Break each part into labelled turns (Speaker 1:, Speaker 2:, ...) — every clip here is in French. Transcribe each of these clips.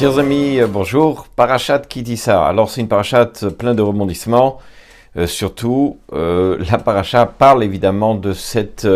Speaker 1: Chers amis, bonjour. Parashat Ki-Tisa. Alors c'est une parashat plein de rebondissements. Surtout, la parasha parle évidemment de cette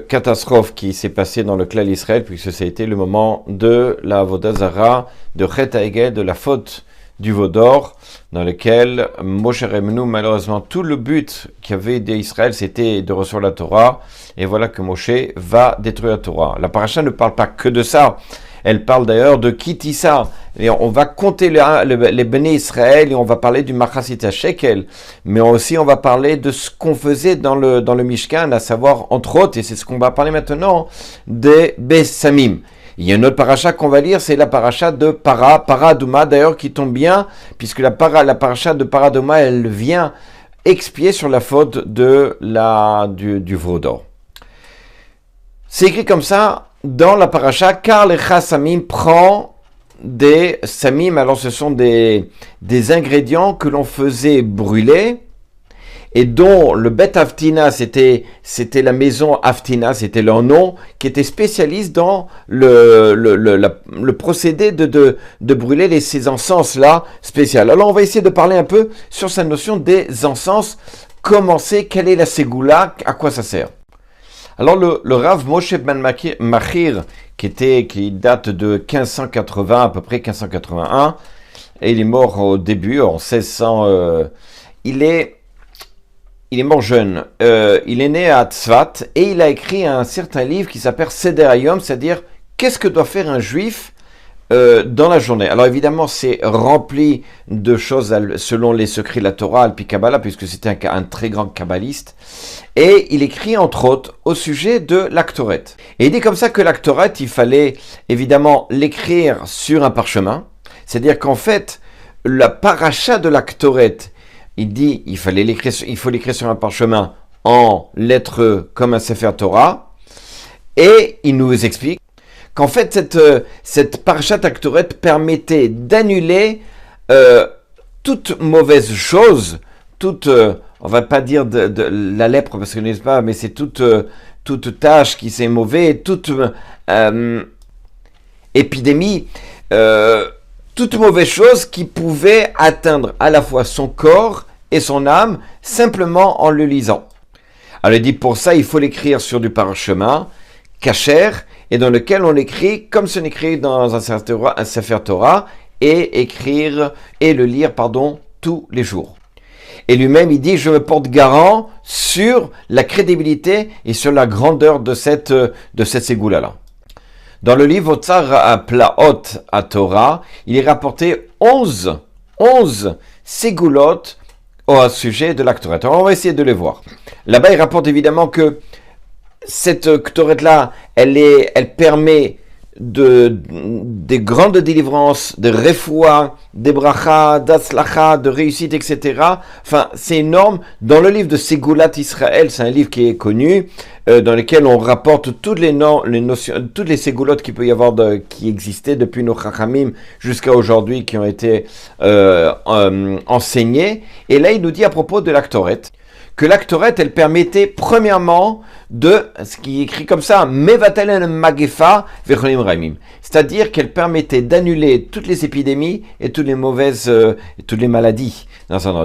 Speaker 1: catastrophe qui s'est passée dans le clan d'Israël, puisque ça a été le moment de la Avodah Zara, de Chet HaEgel, de la faute du veau d'or, dans lequel Moshe Rabbeinu, malheureusement, tout le but qu'avait d'Israël, c'était de recevoir la Torah, et voilà que Moshe va détruire la Torah. La parasha ne parle pas que de ça, elle parle d'ailleurs de Ki-Tisa, et on va compter les béné Israël, et on va parler du Machasita Shekel, mais aussi on va parler de ce qu'on faisait dans le Mishkan, à savoir, entre autres, et c'est ce qu'on va parler maintenant, des Bessamim. Il y a une autre paracha qu'on va lire, c'est la paracha de Paradouma, d'ailleurs, qui tombe bien, puisque la paracha de Paradouma, elle vient expier sur la faute du veau d'or. C'est écrit comme ça dans la paracha, car les chassamim prend des samim, alors ce sont des ingrédients que l'on faisait brûler, et dont le Bet Aftina, c'était la maison Aftina, c'était leur nom, qui était spécialiste dans le procédé de brûler ces encens-là spécial. Alors on va essayer de parler un peu sur cette notion des encens, comment c'est, quelle est la ségoula, à quoi ça sert. Alors le Rav Moshe ben Machir, qui date de 1580, à peu près 1581, et il est mort au début, en 1600, il est mort jeune. Il est né à Tzfat et il a écrit un certain livre qui s'appelle Seder Hayom, c'est-à-dire qu'est-ce que doit faire un juif dans la journée. Alors évidemment, c'est rempli de choses selon les secrets de la Torah, Al-Pi Kabbalah, puisque c'était un très grand kabbaliste. Et il écrit entre autres au sujet de l'Aktoret. Et il dit comme ça que l'Aktoret, il fallait évidemment l'écrire sur un parchemin. C'est-à-dire qu'en fait, la paracha de l'Aktoret, il dit il faut l'écrire sur un parchemin en lettres comme un Sefer Torah. Et il nous explique qu'en fait, cette parashat Aktoret permettait d'annuler toute mauvaise chose, on va pas dire de la lèpre, parce que n'est-ce pas, mais c'est toute tâche qui s'est mauvaise, toute épidémie, toute mauvaise chose qui pouvait atteindre à la fois son corps et son âme, simplement en le lisant. Alors il dit, pour ça, il faut l'écrire sur du parchemin, kasher, et dans lequel on écrit comme c'est écrit dans un Sefer Torah, et le lire, tous les jours. Et lui-même, il dit, je me porte garant sur la crédibilité et sur la grandeur de cette ségoula-là. Dans le livre Otsar Plaot à Torah, il est rapporté 11 ségoulot au sujet de l'Aktoret. Alors on va essayer de les voir. Là-bas, il rapporte évidemment que cette Ktoret-là, elle permet des grandes délivrances, de refoua, des brachas, d'atzlacha, de réussite, etc. Enfin, c'est énorme. Dans le livre de Segoulat Israël, c'est un livre qui est connu, dans lequel on rapporte toutes les notions, toutes les ségoulottes qu'il peut y avoir qui existaient depuis nos chachamim jusqu'à aujourd'hui, qui ont été enseignées. Et là, il nous dit à propos de l'Aktoret, que l'Aktoret, elle permettait premièrement ce qui est écrit comme ça, Mevatelen Magefa Vecholim Raimim. C'est-à-dire qu'elle permettait d'annuler toutes les épidémies et toutes les toutes les maladies.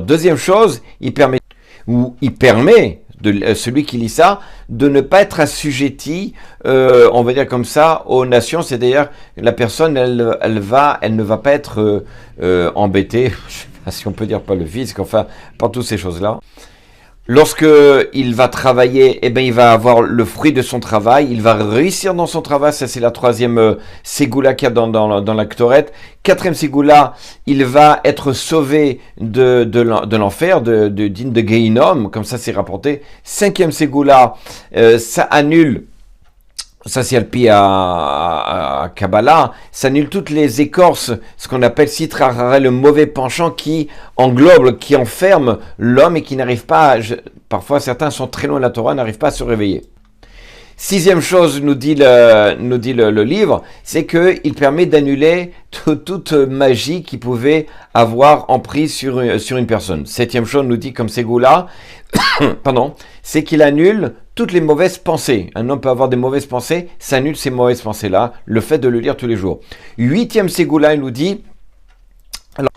Speaker 1: Deuxième chose, il permet celui qui lit ça, de ne pas être assujetti, on va dire comme ça, aux nations. C'est-à-dire la personne, elle ne va pas être embêtée, je sais pas si on peut dire par le fisc, enfin, par toutes ces choses-là. Lorsque il va travailler, il va avoir le fruit de son travail, il va réussir dans son travail, ça c'est la troisième ségoula qu'il y a dans l'Aktoret. Quatrième ségoula, il va être sauvé de l'enfer, de Gehinom, comme ça c'est rapporté. Cinquième ségoula, ça annule, ça c'est Al-Pi à Kabbalah, ça annule toutes les écorces, ce qu'on appelle Sitra Harel, le mauvais penchant qui englobe, qui enferme l'homme et qui n'arrive pas parfois certains sont très loin de la Torah, n'arrivent pas à se réveiller. Sixième chose, nous dit le livre, c'est qu'il permet d'annuler toute magie qui pouvait avoir emprise sur une personne. Septième chose, nous dit comme Ségoula, c'est qu'il annule toutes les mauvaises pensées. Un homme peut avoir des mauvaises pensées, ça annule ces mauvaises pensées-là, le fait de le lire tous les jours. 8e Ségoula, il nous dit, alors,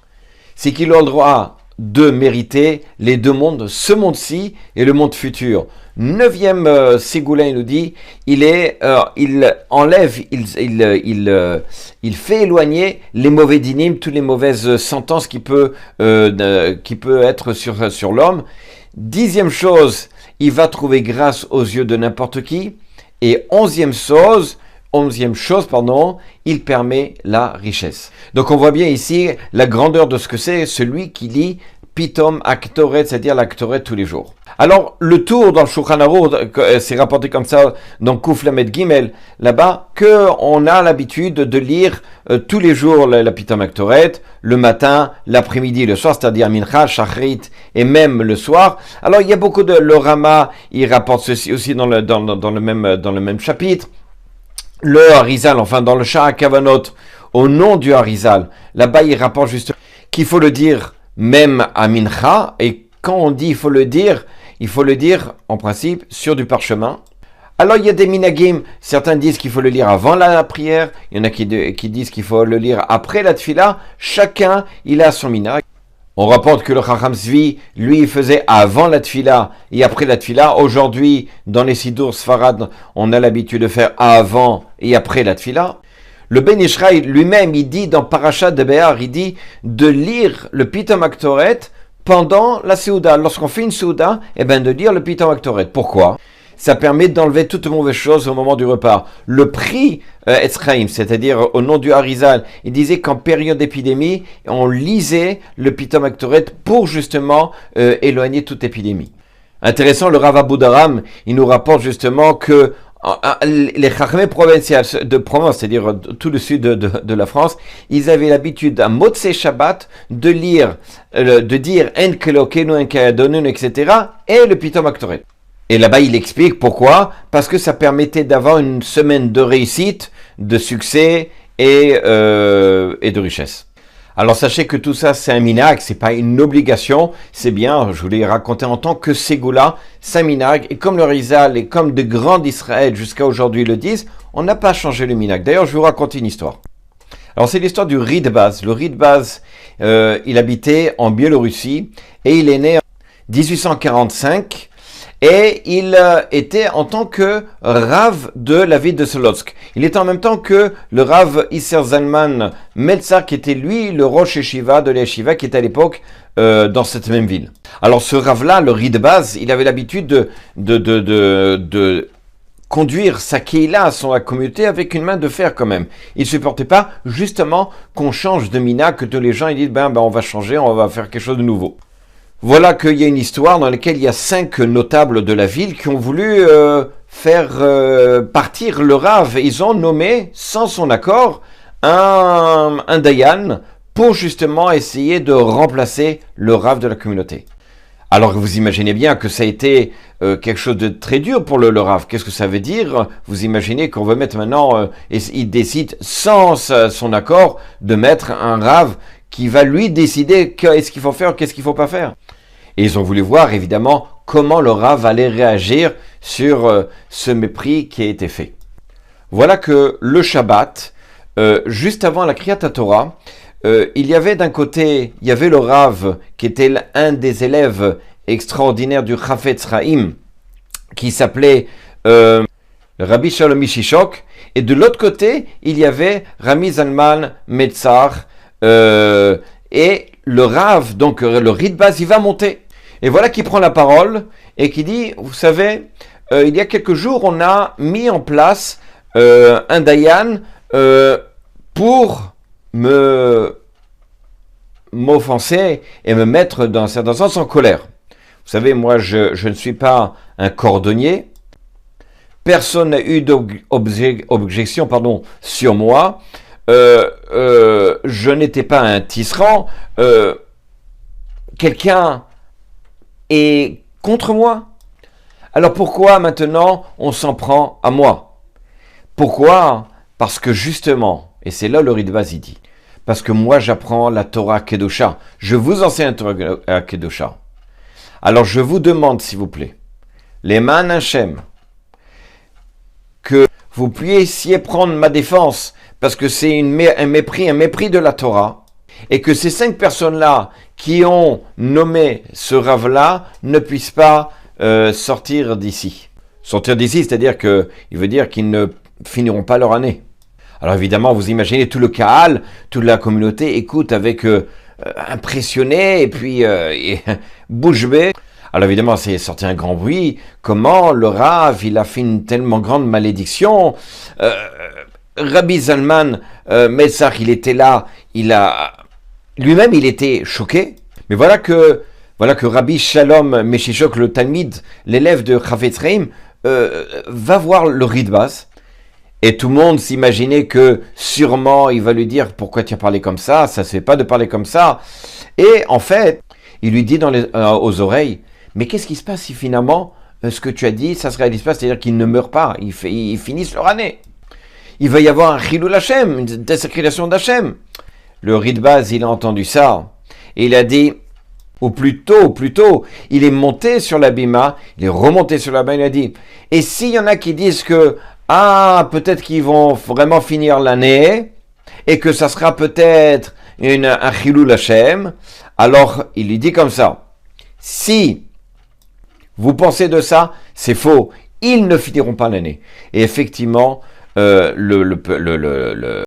Speaker 1: c'est qu'il a le droit de mériter les deux mondes, ce monde-ci et le monde futur. 9e Ségoula, il nous dit, il enlève, il fait éloigner les mauvais dynimes, toutes les mauvaises sentences qui peut être sur l'homme. 10e chose, il va trouver grâce aux yeux de n'importe qui. Et 11e chose, il permet la richesse. Donc on voit bien ici la grandeur de ce que c'est celui qui lit Pitom Aktoret, c'est-à-dire l'Aktoret tous les jours. Alors, le tour dans le Shulchan Aruch, c'est rapporté comme ça dans Kuf Lamed Gimel, là-bas, qu'on a l'habitude de lire tous les jours la Pitom Aktoret, le matin, l'après-midi, le soir, c'est-à-dire Mincha, Shachrit, et même le soir. Alors, il y a beaucoup de... Le Rama, il rapporte ceci aussi dans le même chapitre. Le Harizal, enfin dans le Sha'ar Kavanot, au nom du Harizal, là-bas, il rapporte juste qu'il faut le dire même à Mincha, et quand on dit il faut le dire en principe sur du parchemin. Alors il y a des minagim, certains disent qu'il faut le lire avant la prière, il y en a qui disent qu'il faut le lire après la tfila, chacun il a son minag. On rapporte que le Chacham Zvi, lui, il faisait avant la tfila et après la tfila. Aujourd'hui, dans les Sidour Sfarad, on a l'habitude de faire avant et après la tfila. Le Ben Ishraï lui-même, il dit dans Parashat de Béar, il dit de lire le Pitom Aktoret pendant la Seuda. Lorsqu'on fait une Seuda, de lire le Pitom Aktoret. Pourquoi? Ça permet d'enlever toutes mauvaises choses au moment du repas. Le prix Etzraïm, c'est-à-dire au nom du Harizal, il disait qu'en période d'épidémie, on lisait le Pitom Aktoret pour justement éloigner toute épidémie. Intéressant, le Rav Aboudaram, il nous rapporte justement que les Chachamim provinciaux de Provence, c'est-à-dire tout le sud de la France, ils avaient l'habitude à Motzei Shabbat de dire En Kelokenu, En Kayadonenu, etc. et le Pitom Aktoret. Et là-bas, il explique pourquoi. Parce que ça permettait d'avoir une semaine de réussite, de succès et de richesse. Alors sachez que tout ça c'est un minag, c'est pas une obligation, c'est bien, je vous l'ai raconté en tant que Ségoula, c'est un minag, et comme le Rizal et comme de grands d'Israël jusqu'à aujourd'hui le disent, on n'a pas changé le minag. D'ailleurs je vais vous raconter une histoire. Alors c'est l'histoire du Ridbaz. Le Ridbaz, il habitait en Biélorussie et il est né en 1845. Et il était en tant que Rav de la ville de Solotsk. Il était en même temps que le Rav Isser Zalman Meltzar, qui était lui le Rosh Yeshiva de l'Yeshiva, qui était à l'époque dans cette même ville. Alors ce Rav-là, le Ridbaz, il avait l'habitude de conduire sa keila, sa communauté, avec une main de fer quand même. Il ne supportait pas justement qu'on change de mina, que tous les gens ils disent on va changer, on va faire quelque chose de nouveau. Voilà qu'il y a une histoire dans laquelle il y a 5 notables de la ville qui ont voulu faire partir le Rav. Ils ont nommé, sans son accord, un Dayan pour justement essayer de remplacer le Rav de la communauté. Alors vous imaginez bien que ça a été quelque chose de très dur pour le Rav. Qu'est-ce que ça veut dire? Vous imaginez qu'on veut mettre maintenant, et il décide sans son accord de mettre un Rav qui va lui décider qu'est-ce qu'il faut faire, qu'est-ce qu'il ne faut pas faire. Et ils ont voulu voir, évidemment, comment le Rav allait réagir sur ce mépris qui a été fait. Voilà que le Shabbat, juste avant la Kriyat HaTorah, il y avait d'un côté, il y avait le Rav, qui était un des élèves extraordinaires du Chafetz Chaim, qui s'appelait Rabbi Shalom Shishok, et de l'autre côté, il y avait Rami Zalman Meltzar, et le Rav, donc le Ridbaz, il va monter. Et voilà qui prend la parole et qui dit, vous savez, il y a quelques jours, on a mis en place un Dayan pour m'offenser et me mettre dans un certain sens en colère. Vous savez, moi, je ne suis pas un cordonnier. Personne n'a eu d'objection sur moi. Je n'étais pas un tisserand. Quelqu'un est contre moi. Alors pourquoi maintenant on s'en prend à moi? Pourquoi? Parce que justement, et c'est là le Ridbaz il dit, parce que moi j'apprends la Torah Kedosha, je vous enseigne la Torah Kedosha. Alors je vous demande s'il vous plaît, les Man Hashem, que vous puissiez prendre ma défense, parce que c'est un mépris de la Torah, et que ces 5 personnes-là qui ont nommé ce Rav-là ne puissent pas sortir d'ici. Sortir d'ici, c'est-à-dire qu'il veut dire qu'ils ne finiront pas leur année. Alors évidemment, vous imaginez tout le Kahal, toute la communauté écoute avec impressionné et puis bouche bée. Alors évidemment, c'est sorti un grand bruit. Comment le Rav, il a fait une tellement grande malédiction. Rabbi Zalman Metzach, il était là, lui-même, il était choqué. Mais voilà que Rabbi Shalom Meshichok, le Talmid, l'élève de Chafetz Chaim, va voir le Ritbaz. Et tout le monde s'imaginait que sûrement il va lui dire pourquoi tu as parlé comme ça se fait pas de parler comme ça. Et en fait, il lui dit aux oreilles, mais qu'est-ce qui se passe si finalement ce que tu as dit, ça se réalise pas, c'est-à-dire qu'ils ne meurent pas, ils finissent leur année. Il va y avoir un Chilul Hashem, une désécrétation d'Hashem. Le Ritbaz, il a entendu ça et il a dit, ou plutôt, il est monté sur la bima, il est remonté sur la bima, il a dit, et s'il y en a qui disent que peut-être qu'ils vont vraiment finir l'année et que ça sera peut-être un Chilul Hashem. Alors, il lui dit comme ça, si vous pensez de ça, c'est faux. Ils ne finiront pas l'année. Et effectivement,